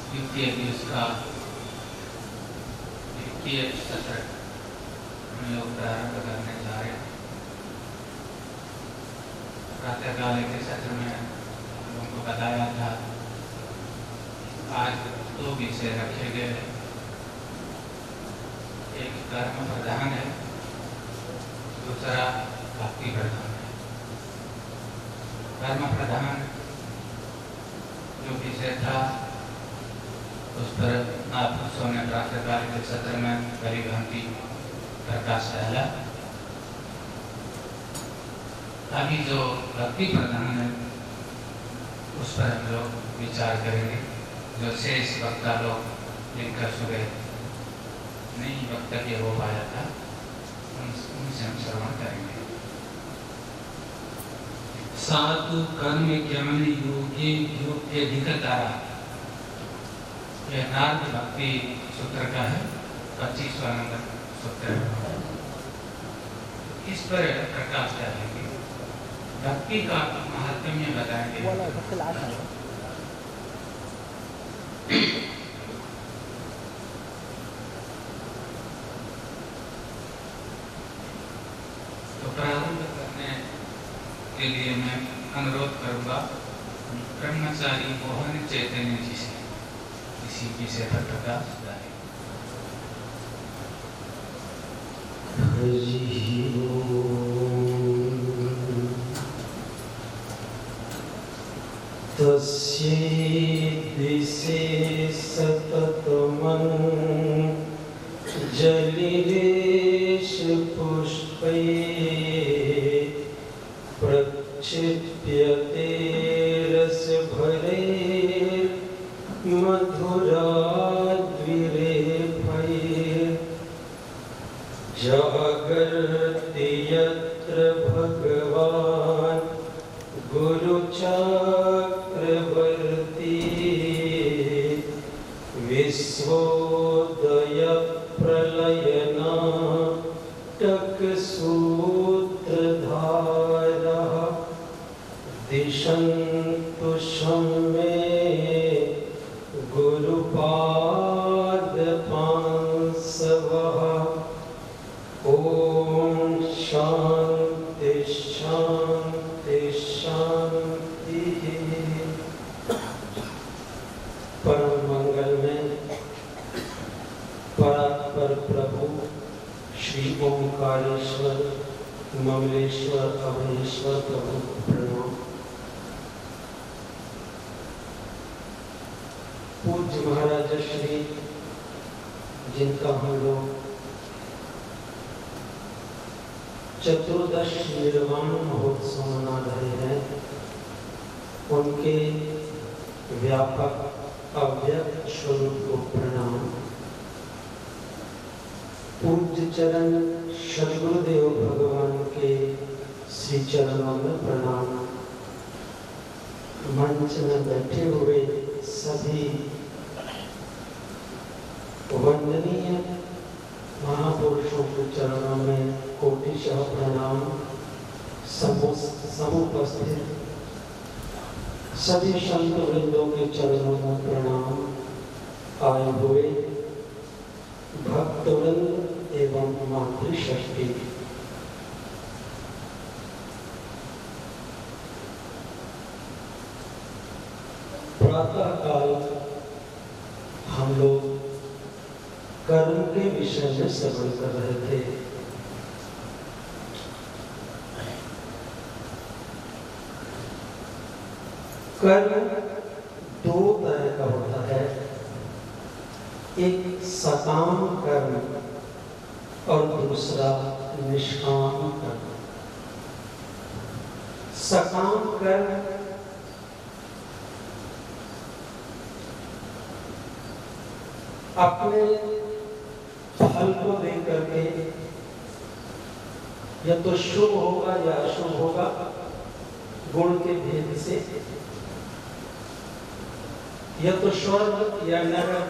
द्वितीय दिवस का 21 सत्र हम लोग प्रारंभ करने जा रहे हैं। प्रातःकाल के सत्र में हम लोगों को बताया था आज 2 विषय रखे गए हैं। एक कर्म प्रधान है, दूसरा भक्ति प्रधान है। कर्म प्रधान जो विषय था उस पर आप ने प्रातःकाल के सत्र में करी भांति प्रकाश डाला। अभी जो भक्ति प्रधान है उस पर हम लोग विचार करेंगे। जो शेष वक्ता लोग जिनका सुबह नहीं वक्तव्य हो पाया था उनसे हम श्रवण करेंगे। साधु कर्म ज्ञान योगी योग्यधिकतारा, यह नारद भक्ति सूत्र का है, 25वां नंबर सूत्र। इस पर प्रकाश डालेंगे, भक्ति का महात्म्य बताएंगे। तो प्रारंभ करने के लिए मैं अनुरोध करूंगा ब्रह्मचारी मोहन चैतन्य जी से इसी विषय पर प्रकाश डालें। तस्येदिसे सततमं जलिरेश पुष्पै प्रक्षिप्यते रसभरे मधुराद्विरेफैः जागर्ति यत्र भगवान् गुरुचक्रवर्ती विश्वोदय प्रलयनाटकसूत्रधारः दिशन्तु मे गुरुपादपांसवः। ओम शांति शांति शांति। परम मंगल में परात्पर प्रभु श्री ओंकारेश्वर ममलेश्वर अभयेश्वर प्रभु प्रणाम। पूज्य महाराज श्री जिनका हम लोग चतुर्दश निर्वाण महोत्सव मना रहे हैं, उनके व्यापक अव्यक्त स्वरूप को प्रणाम। पूज्य चरण सद्गुरुदेव भगवान के श्री चरणों में प्रणाम। मंच में बैठे हुए सभी वंदनीय महापुरुषों के चरणों में कोटिशः प्रणाम। समुपस्थित सभी संत वृंदों के चरणों में प्रणाम। आए हुए भक्तवृंद एवं मातृशक्ति, प्रातः काल हम लोग कर्म के विषय में श्रवण कर रहे थे। कर्म 2 तरह का होता है, एक सकाम कर्म और दूसरा निष्काम कर्म। सकाम कर्म अपने फल को देकर के या तो शुभ होगा या अशुभ होगा, गुण के भेद से, या तो स्वर्ग या नरक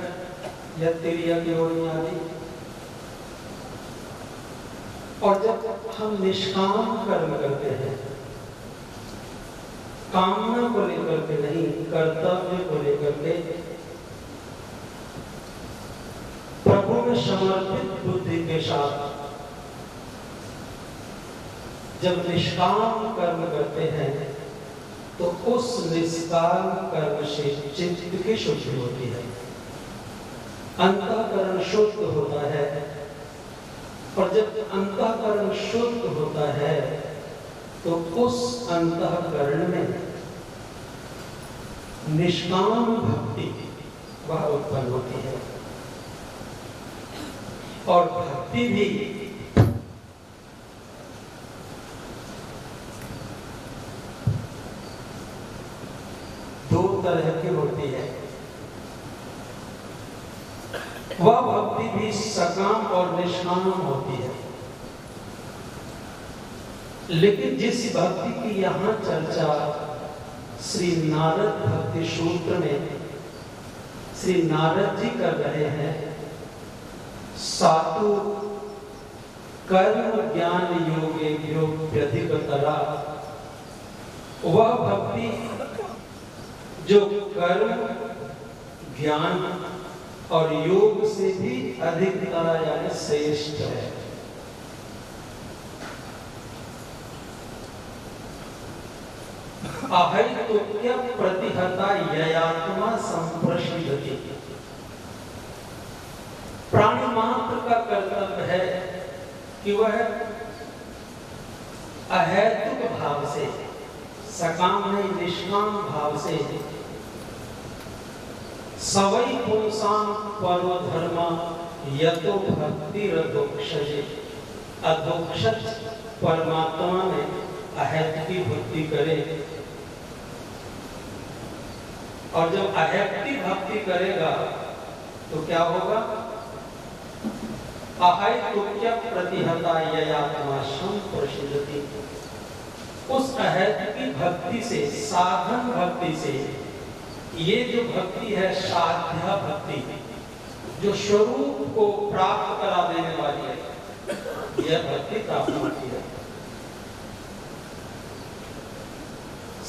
या तिर्यक योनि आदि। और जब हम निष्काम कर्म करते हैं, कामना को लेकर के नहीं, कर्तव्य को लेकर के प्रभु में समर्पित बुद्धि के साथ जब निष्काम कर्म करते हैं तो उस निष्काम कर्म से चित्त की शुद्धि होती है, अंतःकरण शुद्ध होता है। और जब अंतःकरण शुद्ध होता है तो उस अंतःकरण में निष्काम भक्ति वह उत्पन्न होती है। और भक्ति भी दो तरह की होती है। वह भक्ति भी सकाम और निष्काम होती है। लेकिन जिस भक्ति की यहाँ चर्चा श्री नारद भक्ति सूत्र में श्री नारद जी कर रहे हैं, सातु कर्म ज्ञान योगे व्यधिगतरा, वह भक्ति जो कर्म ज्ञान और योग से भी अधिकतरा यानी श्रेष्ठ है। अहैतुक्य प्रतिहता ययात्मा संप्रशिदति, प्राणी मात्र का कर्तव्य है कि वह अहैतुक भाव से, सकाम नहीं निष्काम भाव से, सवै पुंसां परो धर्म यतो भक्ति रदोक्षजे, अधोक्षज परमात्मा में अहैत की भक्ति करे। और जब अहैत की भक्ति करेगा तो क्या होगा? अहैतुक्य प्रतिहता ययात्मा संप्रशिदति, उस अहैत की भक्ति से, साधन भक्ति से, ये जो भक्ति है साध्या भक्ति, जो स्वरूप को प्राप्त करा देने वाली है, यह भक्ति प्राप्त होती है।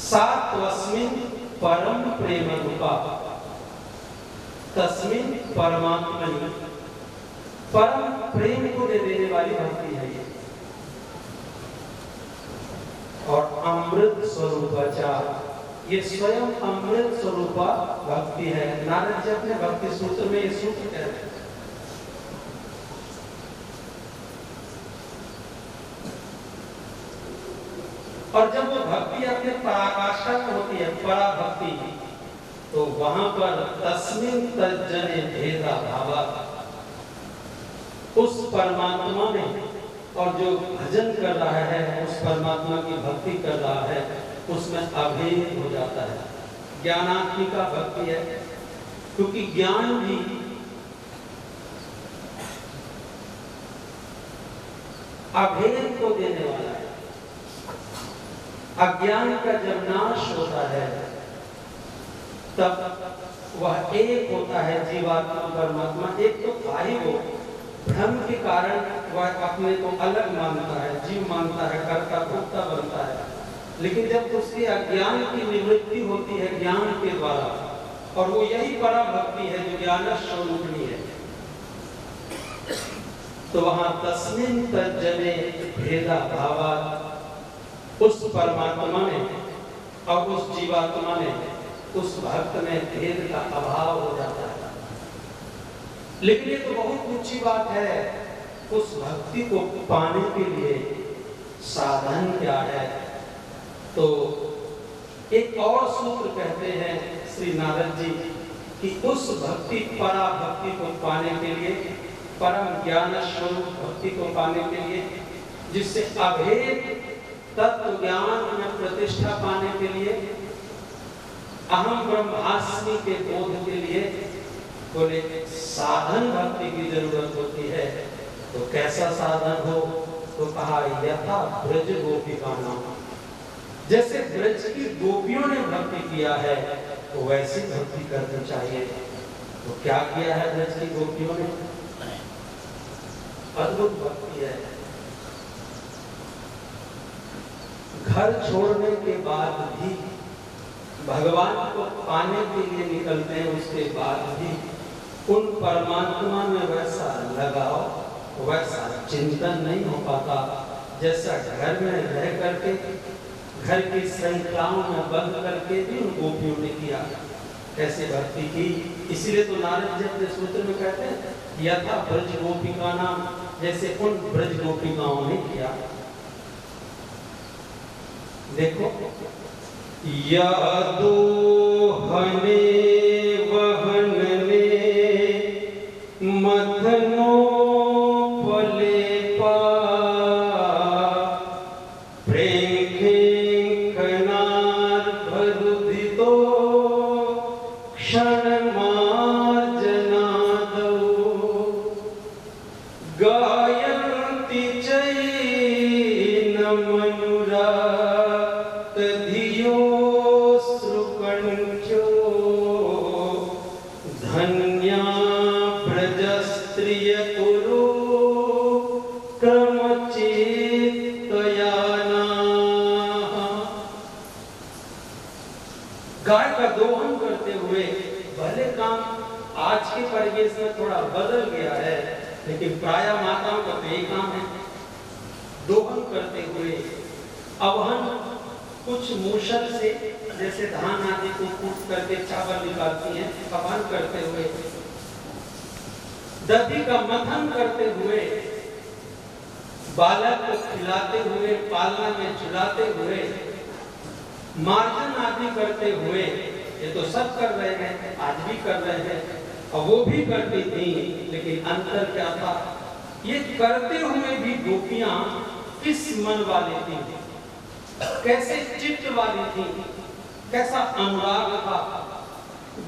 सात्वस्मिन् परम प्रेम रूपा तस्मिन् परमात्मनि, परम प्रेम को दे देने वाली भक्ति है ये। और अमृत स्वरूपचा, ये स्वयं अमृत स्वरूपा भक्ति है। नारद जी अपने भक्ति सूत्र में ये सूत्र कहते हैं। और जब वो भक्ति अपने पराकाष्ठा में होती है, परा भक्ति, तो वहां पर तस्मिन् तज्जने भेदा भावा, उस परमात्मा में, और जो भजन कर रहा है उस परमात्मा की भक्ति कर रहा है, उसमें अभेद हो जाता है। ज्ञानात्मिका भक्ति है, क्योंकि ज्ञान भी अभेद को देने वाला है। अज्ञान का जब नाश होता है तब वह एक होता है, जीवात्मा परमात्मा एक तो था ही। वो भ्रम के कारण वह अपने को अलग मानता है, जीव मानता है, कर्ता भोक्ता बनता है। लेकिन जब उसके अज्ञान की निवृत्ति होती है ज्ञान के द्वारा, और वो यही परा भक्ति है जो ज्ञान स्वरूपिणी है, तो वहां तस्मिन् तज्जने भेदा भावा, उस परमात्मा में और उस जीवात्मा में, उस भक्त में भेद का अभाव हो जाता है। लेकिन ये तो बहुत ऊंची बात है। उस भक्ति को पाने के लिए साधन क्या है? तो एक और सूत्र कहते हैं श्री नारद जी कि उस भक्ति, परा भक्ति को पाने के लिए, परम ज्ञान स्वरूप भक्ति को पाने के लिए, जिससे अभेद तत्व ज्ञान में प्रतिष्ठा पाने के लिए, अहम ब्रह्मास्मि के बोध के लिए, बोले साधन भक्ति की जरूरत होती है। तो कैसा साधन हो? तो कहा यथा ब्रज गोपिका नाम, जैसे ब्रज की गोपियों ने भक्ति किया है तो वैसी भक्ति करनी चाहिए। तो क्या किया है ब्रज की गोपियों ने? अद्भुत भक्ति है। घर छोड़ने के बाद भी भगवान को पाने के लिए निकलते हैं, उसके बाद भी उन परमात्मा में वैसा लगाव, वैसा चिंतन नहीं हो पाता जैसा घर में रह करके, घर की श्रृंखलाओं में बंद करके भी उन गोपियों ने किया। कैसे भक्ति की, इसीलिए तो नारद जी अपने सूत्र में कहते हैं यथा ब्रज गोपिका नाम, जैसे उन ब्रज गोपिकाओं ने किया। देखो, यादो हने वहनने मथनो पले पा प्रेम कनार भरुदितो क्षण मार्जना दो गायन्ति चैन मनुरा तधियो श्रुकण्ठ्यो धन्या ब्रजस्त्रिय कुरु क्रमचित्तयाना। गाय का दोहन करते हुए, भले काम आज के परिवेश में थोड़ा बदल गया है, लेकिन प्राय माताओं का तो यही काम है, दोहन करते हुए अवहन कुछ मूषक से, जैसे धान आदि को कूट करके चावल निकालती हैं, अवहन करते हुए, दधी का मथन करते हुए, बालक को खिलाते हुए, पालना में झुलाते हुए, मार्जन आदि करते हुए, ये तो सब कर रहे हैं, आज भी कर रहे हैं, और वो भी करती थी, लेकिन अंतर क्या था, ये करते हुए भी गोपियां किस मन वाली थी, कैसे चित्त वाली थी, कैसा अनुराग था।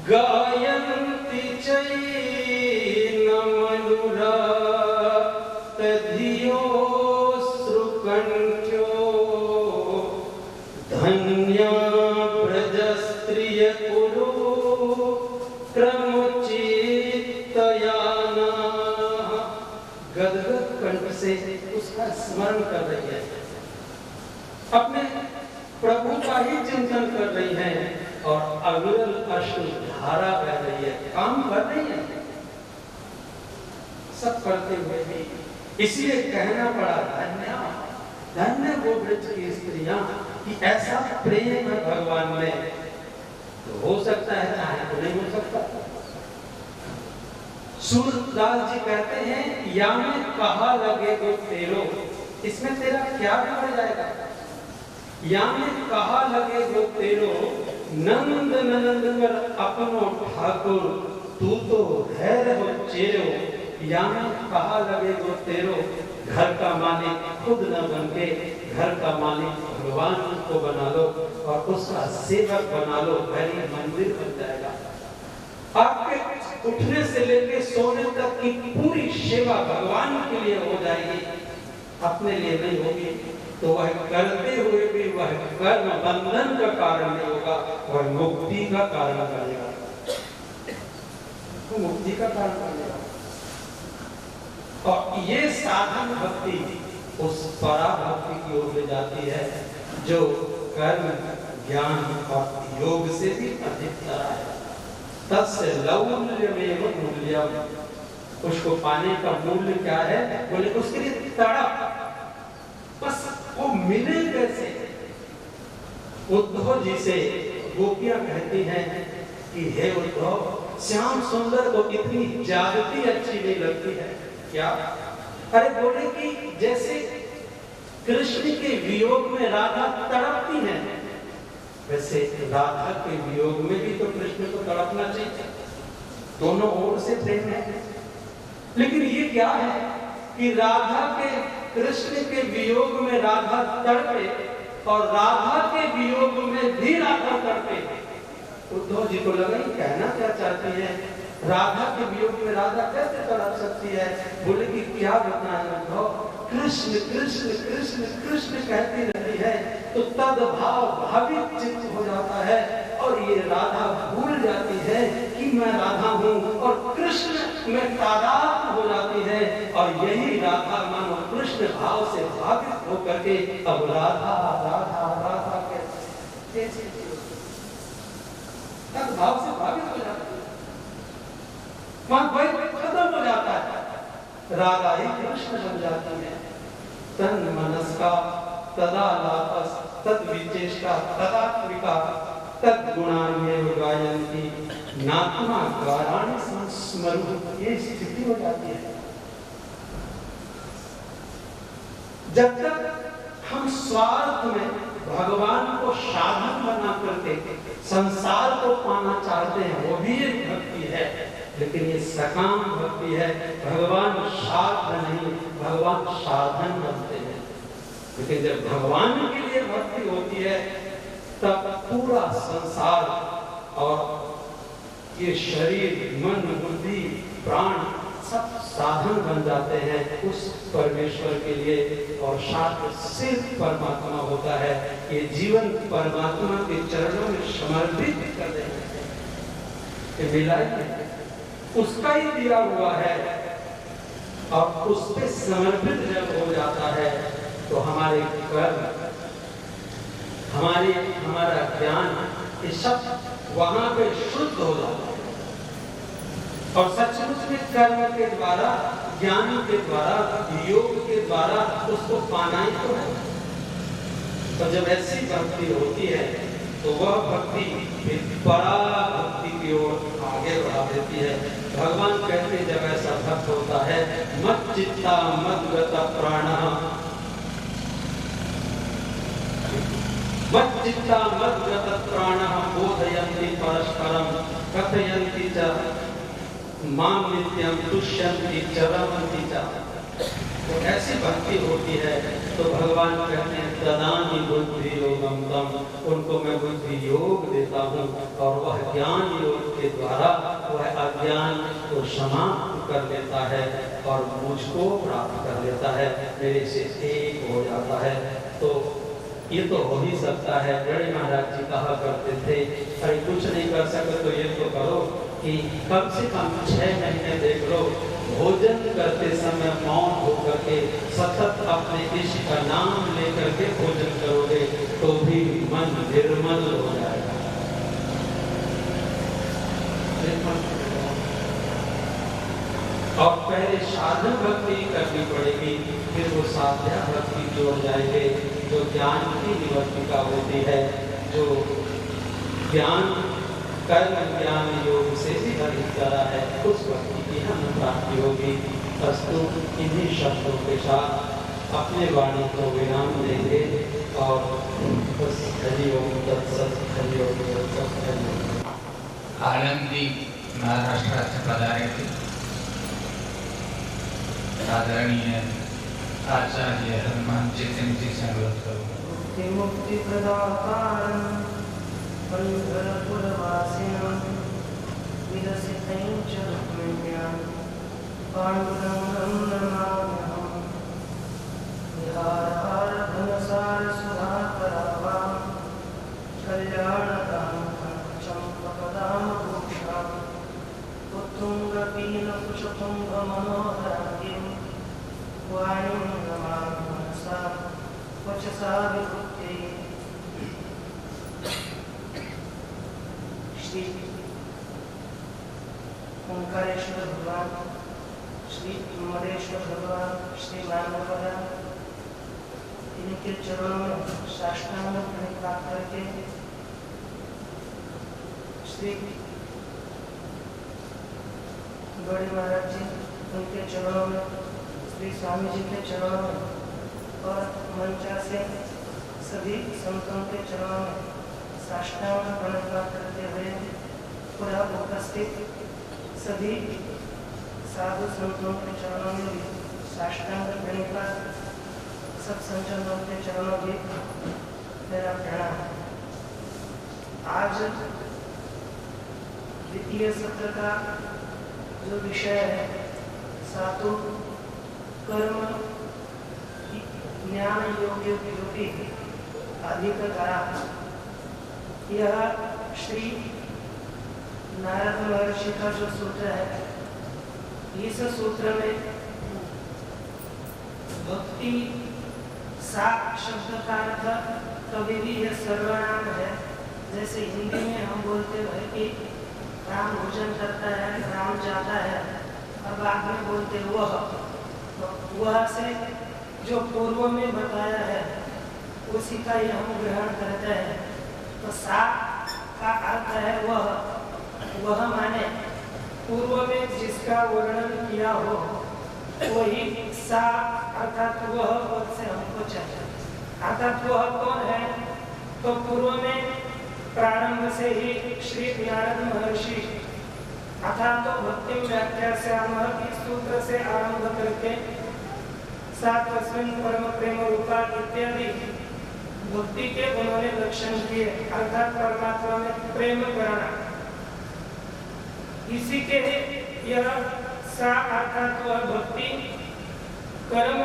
गायन्ति चैन मनुरा तधियो श्रुकण्ठ्यो धन्या ब्रजस्त्रिय कुरु क्रमचित्तयाना। गदगद कंठ से उसका स्मरण कर रही है, अपने प्रभु का ही चिंतन कर रही है, और अविरल अश्रु धारा बह रही है, काम कर रही है, सब करते हुए भी। इसलिए कहना पड़ा धन्य धन्य वो ब्रज की स्त्रियां कि ऐसा प्रेम है भगवान में, तो हो सकता है, चाहे तो नहीं हो सकता। सूरदास जी कहते हैं या में कहा लगे तो तेरो, इसमें तेरा क्या बिगड़ जाएगा। या में कहा लगे तो तेरो नंद नंद कर अपनो ठाकुर तू तो है रहो चेरो। या में कहा लगे तो तेरो, घर का मालिक खुद न बन के घर का मालिक भगवान को बना लो और उसका सेवक बना लो, घर मंदिर बन जाएगा। आपके उठने से लेकर सोने तक की पूरी सेवा भगवान के लिए हो जाएगी, अपने लिए नहीं होगी। तो वह करते हुए भी वह कर्म बंधन का कारण नहीं होगा, वह मुक्ति का कारण बनेगा, तो मुक्ति का कारण बनेगा। और ये साधन भक्ति उस पराभक्ति की ओर ले जाती है जो कर्म ज्ञान और योग से भी अधिक है। तस्य लौल्यमेव मूल्यम, उसको पाने का मूल्य क्या है, बोले उसके लिए तड़प, बस वो मिले कैसे। उद्धव जी से गोपियां कहती हैं कि हे उद्धव, श्याम सुंदर को इतनी ज्यादती अच्छी नहीं लगती है क्या। अरे बोले कि जैसे कृष्ण के वियोग में राधा तड़पती है, वैसे राधा के वियोग में भी तो कृष्ण को तड़पना चाहिए, दोनों ओर से प्रेम है। लेकिन ये क्या है कि राधा के कृष्ण के वियोग में राधा तड़पे और राधा के वियोग में भी राधा तड़पे। उद्धव जी को लगा कहना क्या चाहती है, राधा के वियोग में राधा कैसे तड़प सकती है। बोले कि क्या बताएं उद्धव, कृष्ण कृष्ण कृष्ण कृष्ण कहती रहती है तो तद भाव भावित चित्त हो जाता है, और ये राधा भूल जाती है कि मैं राधा हूँ, और कृष्ण में तादात्म्य हो जाती है, और यही राधा मानो कृष्ण भाव से भावित होकर के अब राधा राधा राधा कैसे। भाव से भावित हो जाती है, वहां द्वैत खत्म हो जाता है, राधा ही कृष्ण बन जाती है। तन मनस्का तदा लापस तद विचेष्टा तदा कृपा तद गुणान्येव गायन्ति नात्मा गाराणि संस्मरु। ये स्थिति हो जाती है। जब तक हम स्वार्थ में भगवान को साधन बना करके संसार को पाना चाहते हैं, वो भी एक भक्ति है, लेकिन ये सकाम भक्ति है। भगवान साधन नहीं, भगवान साधन बनते हैं। लेकिन जब भगवान के लिए भक्ति होती है तब पूरा संसार और ये शरीर, मन, बुद्धि, प्राण सब साधन बन जाते हैं उस परमेश्वर के लिए, और साथ सिर्फ परमात्मा होता है। ये जीवन परमात्मा के चरणों में समर्पित कर देंगे, ये मिलाइए, उसका ही दिया हुआ है, और उस पे समर्पित जब हो जाता है तो हमारे कर्म, हमारा ज्ञान, ये सब वहां पे शुद्ध हो जाता है। और सचमुच में कर्म के द्वारा, ज्ञान के द्वारा, योग के द्वारा उसको पाना ही तो है। तो जब ऐसी भक्ति होती है तो वह भक्ति बड़ा भक्ति की ओर आगे बढ़ा देती है। भगवान कहते हैं जब ऐसा भक्त होता है, मत चित्ता मत गता प्राणः, मत चित्ता मत गता प्राणः बोधयन्ति परस्परम कथयन्ति च माम नित्यम तुष्यन्ति च रमन्ति च। तो ऐसी भक्ति होती है तो भगवान कहते हैं ददामि बुद्धि योगम तम, उनको मैं बुद्धि योग देता हूँ, और वह ज्ञान योग के द्वारा वह अज्ञान को समाप्त कर लेता है और मुझको प्राप्त कर लेता है, मेरे से एक हो जाता है। तो ये तो हो ही सकता है। बड़े महाराज जी कहा करते थे, अरे कुछ नहीं कर सके तो ये तो करो कि कम से कम 6 महीने देख लो, भोजन करते समय मौन होकर के सतत अपने इष्ट का नाम लेकर के भोजन करोगे तो भी मन निर्मल हो जाएगा। और पहले साधन भक्ति करनी पड़ेगी, फिर वो साध्या भक्ति जोड़ जाएंगे, जो ज्ञान की निवर्तिका होती है, जो ज्ञान कर्म ज्ञान योग से भी अधिक करा है, उस भक्ति की हमें प्राप्ति होगी। प्रस्तुत इन्हीं शब्दों के साथ अपने वाणी को विराम देंगे और बस हरिओम तत्सत, हरिओम तत्सत, हरिओम। आळंदी महाराष्ट्र से पधारे थे आदरणीय आचार्य हनुमान चेतन जी से अनुरोध करूँगा। मुक्ति प्रदातारं पंढरपुरवासिनं विरसितं च रुक्मिण्यां पाण्डुरंगं नमाम्यहं। विहारहार घनसार सुधाकरावां कल्याणकान्तं चम्पकदामभूषां उत्तुङ्गपीनकुचतुङ्गमनोहराङ्गीं वाणीं नमामि मनसा वचसा विभूत्यै। श्री ओंकारेश्वर भगवान, श्री मरेश्वर भगवान, श्री मानवरा, इनके चरणों में साष्टांग प्रणिपात करके श्री बड़े महाराज जी उनके चरणों में, श्री स्वामी जी के चरणों में और मंचा से सभी संतों के चरणों में साष्टांग प्रणिपात करते हुए पूरा उपस्थित सभी साधु संतों के चरणों में भी साष्टांग प्रणिपात, सब संतों के चरणों में मेरा प्रणाम। आज द्वितीय सत्र का जो विषय है सातों कर्म ज्ञान योग्य योगी अधिकतरा, यह श्री नारद महर्षि का जो सूत्र है, इस सूत्र में भक्ति सात शब्द का अर्थ कभी भी यह सर्वनाम है, जैसे हिंदी में हम बोलते हैं कि राम भोजन करता है, राम जाता है, और बाद में बोलते वह, तो वह से जो पूर्व में बताया है उसी का ही हम ग्रहण करते हैं। तो सा का अर्थ है वह माने पूर्व में जिसका वर्णन किया हो वही सा अर्थात वह पद से हमको चाहिए। अर्थात वह कौन है? तो पूर्व में प्रारंभ से ही श्री नारद महर्षि अर्थात तो भक्ति व्याख्या से की सूत्र से आरंभ करके सात्वस्मिन् परम प्रेम रूपा इत्यादि भक्ति के उन्होंने लक्षण किए, अर्थात परमात्मा में प्रेम करना। इसी के यह सा अर्थात वह भक्ति कर्म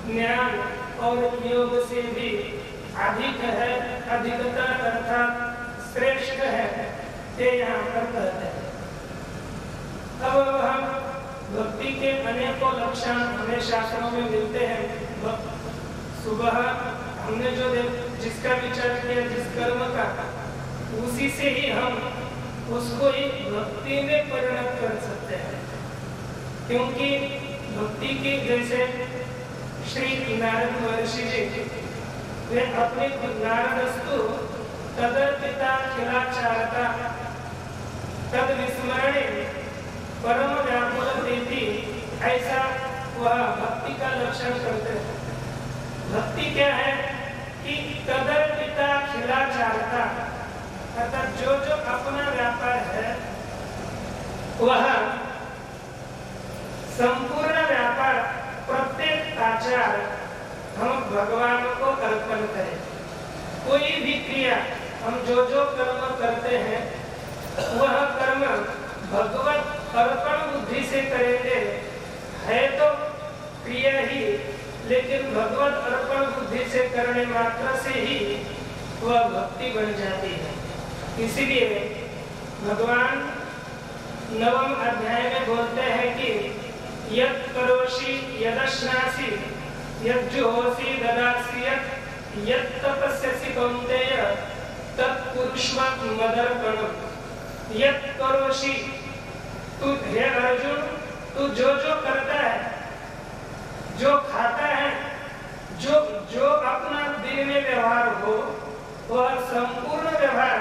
ज्ञान और योग से भी अधिक है, अधिकतर अर्थात श्रेष्ठ है, ये यहाँ पर कहते हैं। अब हम भक्ति के अनेकों लक्षण हमें शास्त्रों में मिलते हैं। सुबह हमने जो जिसका विचार किया, जिस कर्म का, उसी से ही हम उसको ही भक्ति में परिणत कर सकते हैं। क्योंकि भक्ति की जैसे श्री नारद महर्षि जी वे अपने नारदस्तु तदर्पिता खिलाचारता तद विस्मरणे परम व्याकुल देती, ऐसा वह भक्ति का लक्षण करते हैं। भक्ति क्या है कि तदर्पिता खिलाचारता, अर्थात जो जो अपना व्यापार है वह संपूर्ण व्यापार प्रत्येक आचार हम भगवान को अर्पण करें। कोई भी क्रिया हम जो जो कर्म करते हैं वह कर्म भगवत अर्पण बुद्धि से करेंगे। है तो क्रिया ही, लेकिन भगवत अर्पण बुद्धि से करने मात्र से ही वह भक्ति बन जाती है। इसीलिए भगवान 9वें अध्याय में बोलते हैं कि यत् करोषि यदश्नासि यज्जुहोषि ददासि यत् तपस्यसि कौन्तेय तत्कुरुष्व मदर्पणम्। यत् करोषि, तू हे अर्जुन, तू जो जो करता है, जो खाता है, जो जो अपना दिन में व्यवहार हो, वह संपूर्ण व्यवहार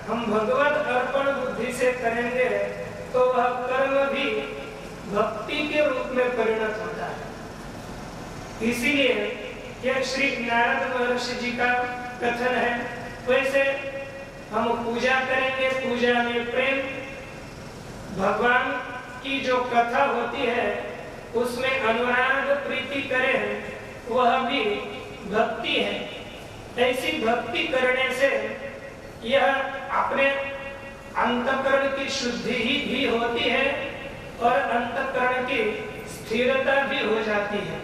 हम भगवत अर्पण बुद्धि से करेंगे तो वह कर्म भी भक्ति के रूप में परिणत होता है। इसीलिए यह श्री नारद महर्षि जी का कथन है। वैसे हम पूजा करेंगे, पूजा में प्रेम, भगवान की जो कथा होती है उसमें अनुराग प्रीति करें, वह भी भक्ति है। ऐसी भक्ति करने से यह अपने अंतःकरण की शुद्धि ही भी होती है और अंतःकरण की स्थिरता भी हो जाती है,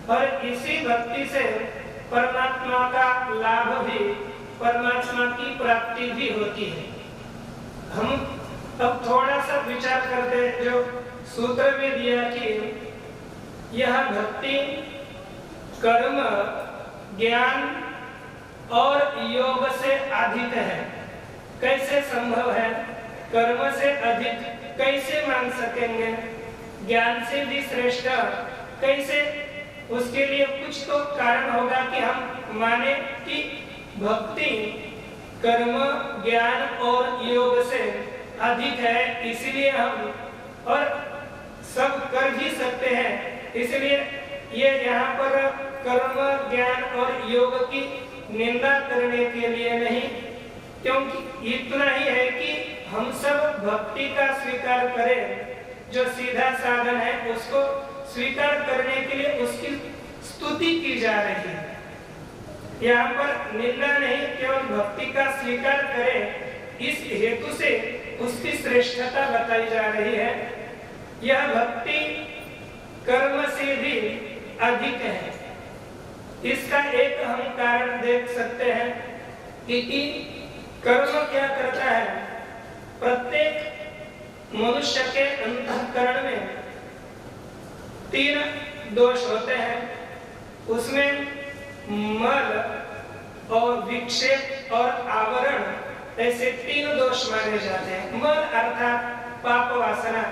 और इसी भक्ति से परमात्मा का लाभ भी, परमात्मा की प्राप्ति भी होती है। हम अब थोड़ा सा विचार करते हैं, जो सूत्र में दिया कि यह भक्ति कर्म ज्ञान और योग से अधिक है। कैसे संभव है? कर्म से अधिक कैसे मान सकेंगे? ज्ञान से भी श्रेष्ठ कैसे? उसके लिए कुछ तो कारण होगा कि हम माने कि भक्ति कर्म ज्ञान और योग से अधिक है, इसलिए हम और सब कर भी सकते हैं। इसलिए ये यहाँ पर कर्म ज्ञान और योग की निंदा करने के लिए नहीं, क्योंकि इतना ही है कि हम सब भक्ति का स्वीकार करें। जो सीधा साधन है उसको स्वीकार करने के लिए उसकी स्तुति की जा रही है। यहाँ पर निंदा नहीं, केवल भक्ति का स्वीकार करें, इस हेतु से उसकी श्रेष्ठता बताई जा रही है। यह भक्ति कर्म से भी अधिक है। इसका एक हम कारण देख सकते हैं कि कर्म क्या करता है। प्रत्येक मनुष्य के अंतःकरण में 3 दोष होते हैं। उसमें मल और विक्षेप और आवरण ऐसे 3 दोष माने जाते हैं। मन अर्थात पाप वासना,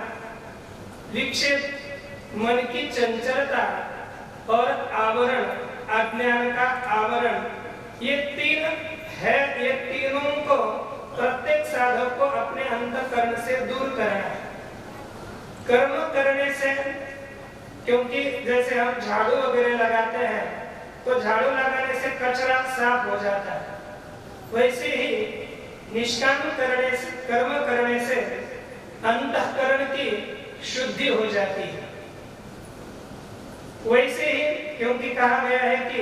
विक्षेप मन की चंचलता और आवरण अज्ञान का आवरण, ये 3 है। ये तीनों को प्रत्येक साधक को अपने अंतःकरण से दूर करना है। कर्म करने से, क्योंकि जैसे हम झाड़ू वगैरह लगाते हैं तो झाड़ू लगाने से कचरा साफ हो जाता है, वैसे ही निष्काम कर्म करने से अंतःकरण की शुद्धि हो जाती है। वैसे ही क्योंकि कहा गया है कि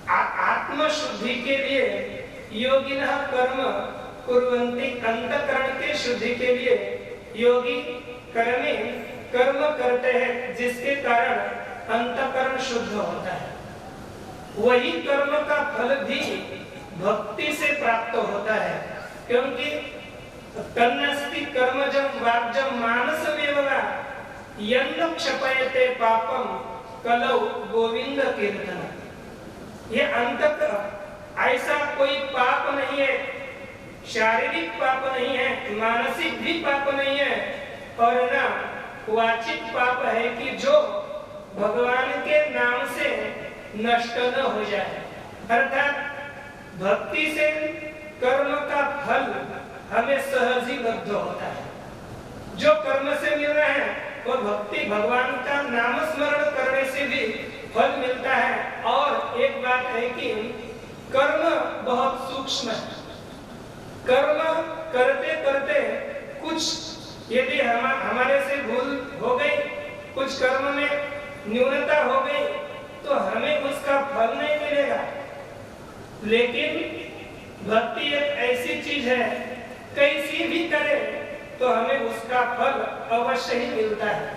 आत्म शुद्धि के लिए योगिनः कर्म कुर्वन्ति, अंतःकरण के शुद्धि के लिए योगी कर्म करते हैं, जिसके कारण अंतःकरण शुद्ध होता है। वही कर्म का फल भी भक्ति से प्राप्त होता है, क्योंकि तन्नस्ति कर्मजं वाक्जं मानसमेव वा यन्न क्षपयते पापम कलौ गोविंद कीर्तन। ये अंतःकरण ऐसा कोई पाप नहीं है, शारीरिक पाप नहीं है, मानसिक भी पाप नहीं है, और ना वाचिक पाप है कि जो भगवान के नाम से नष्ट न हो जाए। अर्थात भक्ति से कर्म का फल हमें सहज ही लब्ध होता है। जो कर्म से मिल रहा है वो भक्ति, भगवान का नाम स्मरण करने से भी फल मिलता है। और एक बात है कि कर्म बहुत सूक्ष्म है। कर्म करते करते कुछ यदि हमारे से भूल हो गई, कुछ कर्म में न्यूनता हो गई, तो हमें उसका फल नहीं मिलेगा। लेकिन भक्ति एक ऐसी चीज है, कैसी भी करे तो हमें उसका फल अवश्य ही मिलता है।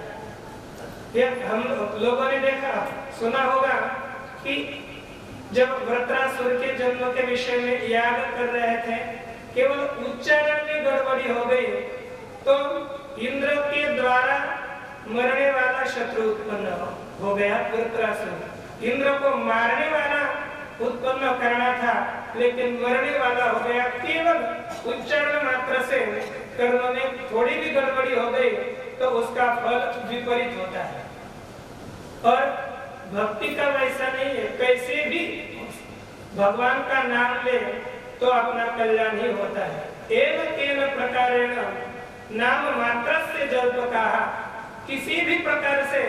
ये हम लोगों ने देखा सुना होगा कि जब वृत्रासुर के जन्म के विषय में याग कर रहे थे, केवल उच्चारण में गड़बड़ी हो गई तो इंद्र के द्वारा मरने वाला शत्रु उत्पन्न हो गया वृत्रासुर। इंद्र को मारने वाला उत्पन्न करना था, लेकिन मरने वाला हो गया। केवल उच्चारण मात्र से कर्म में थोड़ी भी गड़बड़ी हो गई तो उसका फल विपरीत होता है। और भक्ति का वैसा नहीं है, कैसे भी भगवान का नाम ले तो अपना कल्याण ही होता है। एव केन प्रकारेण नाम मात्र से जल्प कहा, किसी भी प्रकार से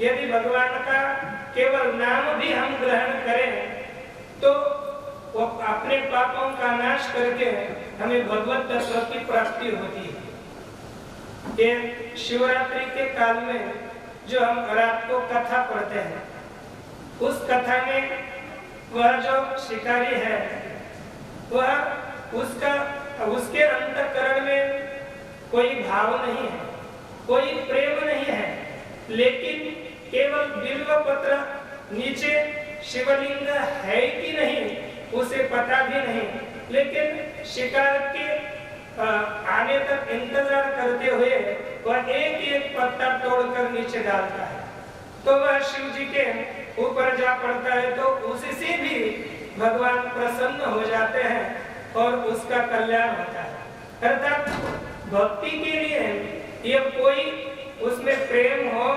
यदि भगवान का केवल नाम भी हम ग्रहण करें तो वो अपने पापों का नाश करके हमें भगवत तत्व की प्राप्ति होती है। ये शिवरात्रि के काल में जो हम रात को कथा पढ़ते हैं, उस कथा में वह जो शिकारी है वह उसके अंतःकरण में कोई भाव नहीं है, कोई प्रेम नहीं है, लेकिन केवल बिल्व पत्र नीचे शिवलिंग है कि नहीं उसे पता भी नहीं, लेकिन शिकार के आने तक इंतजार करते हुए वह एक एक पत्ता तोड़कर नीचे डालता है, तो वह शिव जी के ऊपर जा पड़ता है, तो उससे भी भगवान प्रसन्न हो जाते हैं और उसका कल्याण होता है। अर्थात भक्ति के लिए ये कोई उसमें प्रेम हो,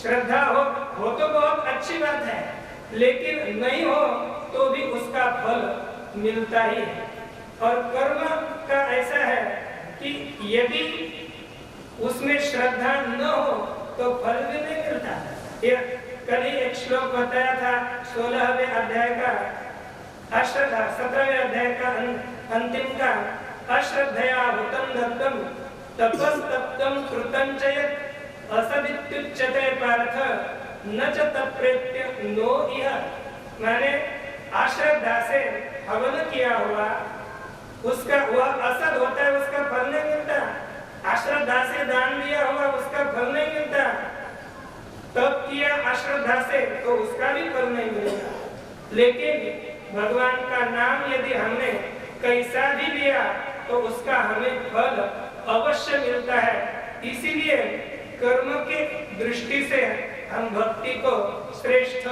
श्रद्धा हो तो बहुत अच्छी बात है, लेकिन नहीं हो तो भी उसका फल मिलता ही है। और कर्म का ऐसा है कि यदि उसमें श्रद्धा न हो तो फल भी नहीं मिलता। ये कल ही एक श्लोक बताया था 16वें अध्याय का अश्रद्धा, 17वें अध्याय का अंतिम का, अश्रद्धया हुतं दत्तं तपस्तप्तं कृतं च यत् असदित्युच्यते पार्थ न च तत्प्रेत्य नो इह। माने अश्रद्धा से हवन किया हुआ उसका वह असद होता है, उसका फल नहीं मिलता। अश्रद्धा से दान दिया हुआ उसका फल नहीं मिलता। तप किया अश्रद्धा से तो उसका भी फल नहीं मिलेगा। लेकिन भगवान का नाम यदि हमने कैसा भी लिया तो उसका हमें फल अवश्य मिलता है। इसीलिए कर्म के दृष्टि से हम भक्ति को श्रेष्ठ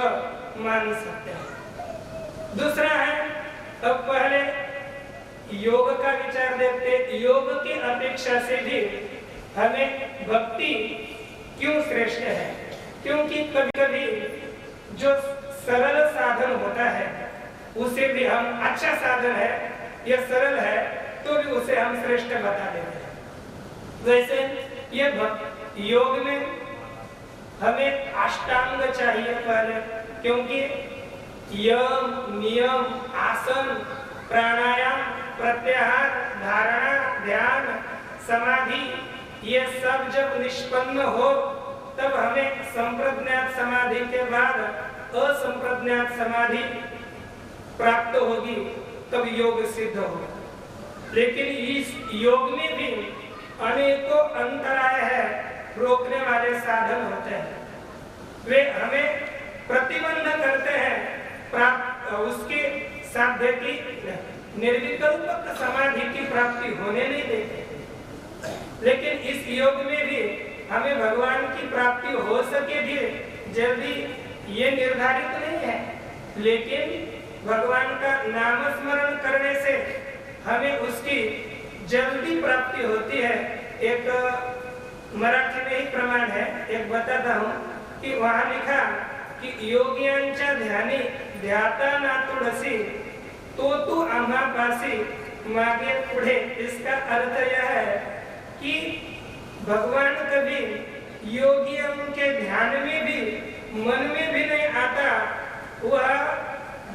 मान सकते हैं। दूसरा है अब पहले योग का विचार देखते। योग की अपेक्षा से भी हमें भक्ति क्यों श्रेष्ठ है? क्योंकि कभी-कभी जो सरल साधन होता है उसे भी हम अच्छा साधन है, यह सरल है, तो भी उसे हम श्रेष्ठ बता देते हैं। वैसे ये योग में हमें अष्टांग चाहिए पहले, क्योंकि यम, नियम, आसन, प्राणायाम, प्रत्याहार, धारणा, ध्यान, समाधि, ये सब जब निष्पन्न हो तब हमें संप्रज्ञात समाधि के बाद असंप्रज्ञात समाधि प्राप्त होगी, तब योग सिद्ध होगा। लेकिन इस योग में भी अनेकों अंतराय है, रोकने वाले साधन होते हैं, वे हमें प्रतिबंध करते हैं प्राप्त उसके साध्य की निर्विकल्प समाधि की प्राप्ति होने नहीं देते। लेकिन इस योग में भी हमें भगवान की प्राप्ति हो सके भी जल्दी ये निर्धारित नहीं है, लेकिन भगवान का नाम स्मरण करने से हमें उसकी जल्दी प्राप्ति होती है। एक मराठी में ही प्रमाण है, एक बताता हूँ कि वहाँ लिखा कि योगियांच्या ध्यानी ध्याता ना तुळसी तो तू आम्हा पासी मागे पुढे। इसका अर्थ यह है कि भगवान कभी योगियों के ध्यान में भी मन में भी नहीं आता, वह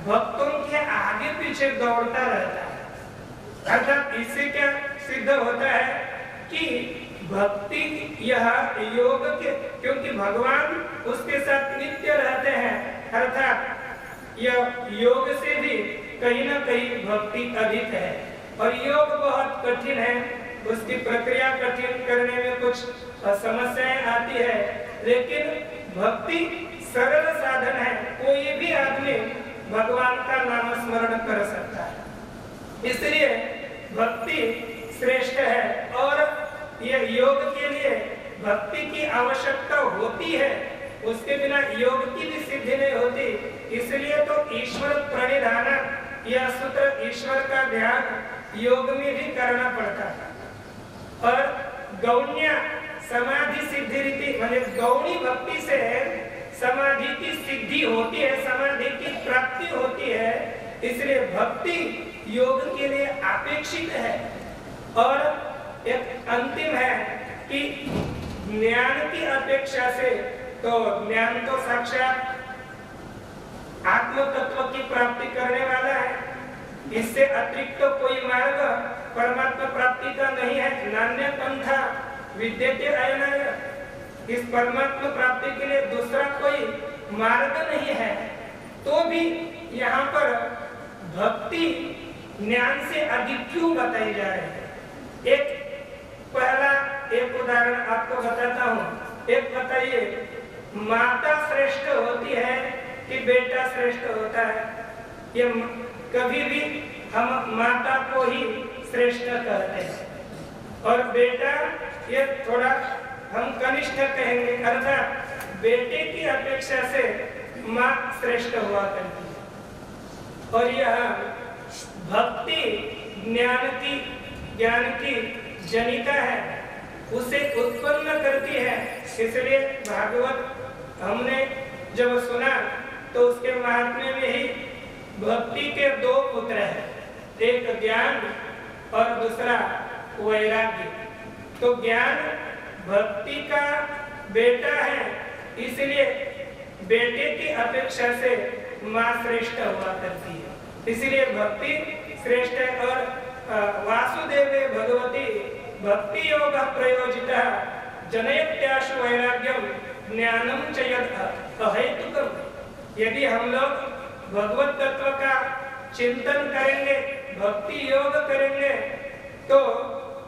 भक्तों के आगे पीछे दौड़ता रहता है। अर्थात इससे क्या सिद्ध होता है कि भक्ति यह योग के, क्योंकि भगवान उसके साथ नित्य रहते हैं, अर्थात यह योग से भी कहीं ना कहीं भक्ति अधिक है। और योग बहुत कठिन है, उसकी प्रक्रिया कठिन करने में कुछ समस्याएं आती है, लेकिन भक्ति सरल साधन है, कोई भी आदमी भगवान का नाम स्मरण कर सकता है। इसलिए भक्ति श्रेष्ठ है और यह योग के लिए भक्ति की आवश्यकता होती है, उसके बिना योग की भी सिद्धि नहीं होती। इसलिए तो ईश्वर प्रणिधान, यह सूत्र ईश्वर का ध्यान योग में भी करना पड़ता है। और गौण्य समाधि सिद्धि रीति, मतलब गौणी भक्ति से समाधि की सिद्धि होती है, समाधि की प्राप्ति होती है। इसलिए भक्ति योग के लिए अपेक्षित है। और एक अंतिम है कि ज्ञान की अपेक्षा से, तो ज्ञान तो साक्षात आत्म तत्व की प्राप्ति करने वाला है, इससे अतिरिक्त तो कोई मार्ग परमात्मा प्राप्ति का नहीं है। नान्य पंथा विद्यते अयनाय, इस परमात्मा प्राप्ति के लिए दूसरा कोई मार्ग नहीं है। तो भी यहाँ पर भक्ति ज्ञान से अधिक क्यों बताई जा रही है? एक उदाहरण आपको बताता हूँ। एक बताइए, माता श्रेष्ठ होती है कि बेटा श्रेष्ठ होता है? ये कभी भी हम माता को ही श्रेष्ठ कहते हैं, और बेटा ये थोड़ा हम कनिष्ठ कहेंगे, अर्थात बेटे की अपेक्षा से माँ श्रेष्ठ हुआ करती है। और यह भक्ति ज्ञान की जनिका है, उसे उत्पन्न करती है। इसलिए भागवत हमने जब सुना तो उसके महात्म्य में ही भक्ति के दो पुत्र हैं, एक ज्ञान और दूसरा वैराग्य। तो ज्ञान भक्ति का बेटा है, इसलिए बेटे की अपेक्षा से माँ श्रेष्ठ हुआ करती है। इसलिए भक्ति श्रेष्ठ है। और वासुदेवे भगवती भक्ति योग प्रयोजिता जनयत्याशु वैराग्यम ज्ञानम च यत् अहेतुकम्। यदि हम लोग भगवत तत्व का चिंतन करेंगे, भक्ति योग करेंगे, तो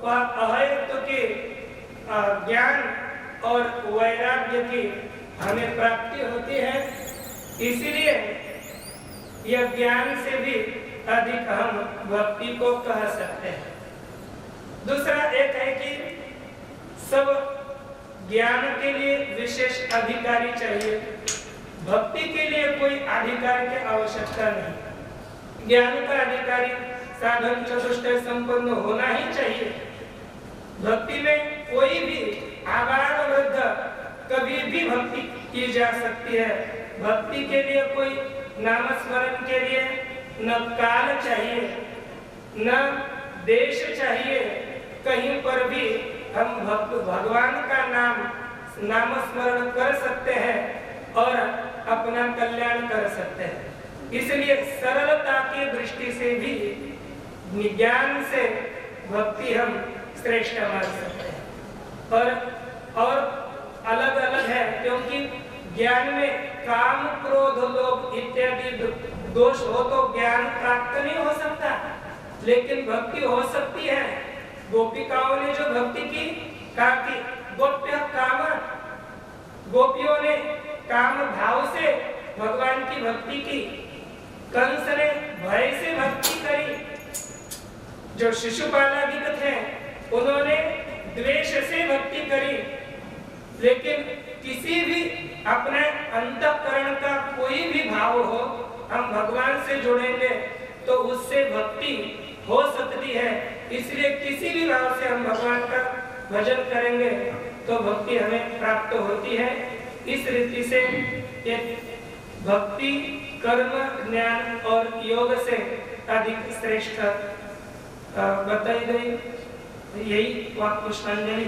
वह अहेतु की ज्ञान और वैराग्य की हमें प्राप्ति होती है। इसीलिए यह ज्ञान से भी अधिक हम भक्ति को कह सकते हैं। दूसरा एक है कि सब ज्ञान के लिए विशेष अधिकारी चाहिए, भक्ति के लिए कोई अधिकार की आवश्यकता नहीं। ज्ञान का अधिकारी साधन चतुष्टय संपन्न होना ही चाहिए। भक्ति में कोई भी आबाल वृद्ध कभी भी भक्ति की जा सकती है। भक्ति के लिए कोई नाम स्मरण के लिए न काल चाहिए न देश चाहिए, कहीं पर भी हम भगवान का नाम स्मरण कर सकते हैं और अपना कल्याण कर सकते हैं। इसलिए सरलता की दृष्टि से भी ज्ञान से भक्ति हम श्रेष्ठ मान सकते हैं। और अलग अलग है, क्योंकि ज्ञान में काम क्रोध लोभ इत्यादि दोष हो तो ज्ञान प्राप्त नहीं हो सकता, लेकिन भक्ति हो सकती है। गोपिकाओं ने जो भक्ति की, कहा कि गोप्य काम, गोपियों ने काम भाव से भगवान की भक्ति की। कंस ने भय से भक्ति करी। जो शिशुपालादिक थे उन्होंने द्वेष से भक्ति करी। लेकिन किसी भी अपने अंतःकरण का कोई भी भाव हो, हम भगवान से जुड़ेंगे तो उससे भक्ति हो सकती है। इसलिए किसी भी भाव से हम भगवान का भजन करेंगे तो भक्ति हमें प्राप्त होती है। इस रीति से ये भक्ति कर्म ज्ञान और योग से अधिक श्रेष्ठ बताई गई। यही वाक् पुष्पांजलि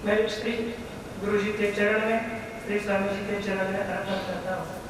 मैं श्री गुरु जी के चरण में, श्री स्वामी जी के चरण में अर्पण करता हूँ।